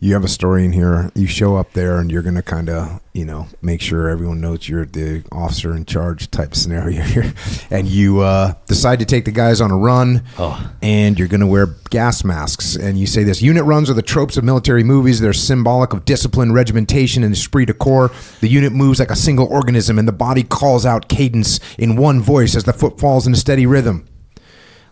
You have a story in here. You show up there and you're going to kind of, make sure everyone knows you're the officer in charge type scenario here. And you decide to take the guys on a run, and you're going to wear gas masks. And you say this: unit runs are the tropes of military movies. They're symbolic of discipline, regimentation, and esprit de corps. The unit moves like a single organism, and the body calls out cadence in one voice as the foot falls in a steady rhythm.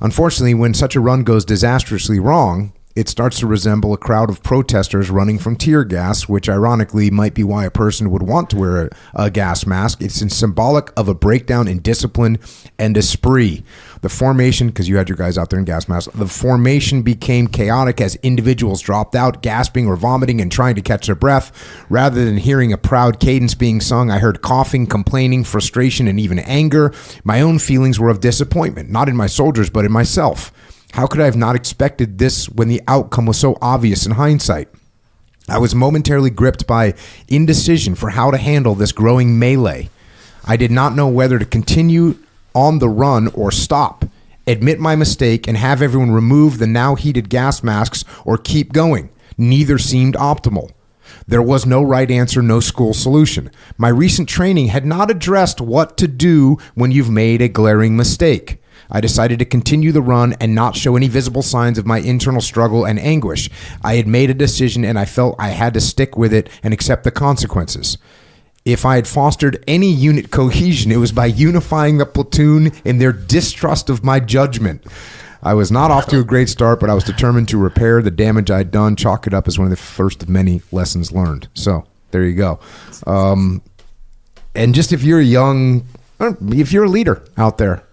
Unfortunately, when such a run goes disastrously wrong, it starts to resemble a crowd of protesters running from tear gas, which ironically might be why a person would want to wear a gas mask. It's symbolic of a breakdown in discipline and esprit. The formation, because you had your guys out there in gas masks, the formation became chaotic as individuals dropped out, gasping or vomiting and trying to catch their breath. Rather than hearing a proud cadence being sung, I heard coughing, complaining, frustration, and even anger. My own feelings were of disappointment, not in my soldiers, but in myself. How could I have not expected this when the outcome was so obvious in hindsight? I was momentarily gripped by indecision for how to handle this growing melee. I did not know whether to continue on the run or stop, admit my mistake, and have everyone remove the now heated gas masks or keep going. Neither seemed optimal. There was no right answer, no school solution. My recent training had not addressed what to do when you've made a glaring mistake. I decided to continue the run and not show any visible signs of my internal struggle and anguish. I had made a decision and I felt I had to stick with it and accept the consequences. If I had fostered any unit cohesion, it was by unifying the platoon in their distrust of my judgment. I was not off to a great start, but I was determined to repair the damage I'd done, chalk it up as one of the first of many lessons learned. So there you go. And just if you're if you're a leader out there,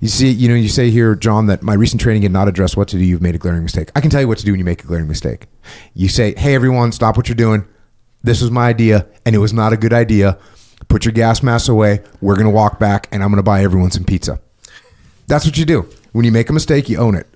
you see, you say here, John, that my recent training had not addressed what to do. You've made a glaring mistake. I can tell you what to do when you make a glaring mistake. You say, hey, everyone, stop what you're doing. This was my idea, and it was not a good idea. Put your gas masks away. We're going to walk back, and I'm going to buy everyone some pizza. That's what you do. When you make a mistake, you own it.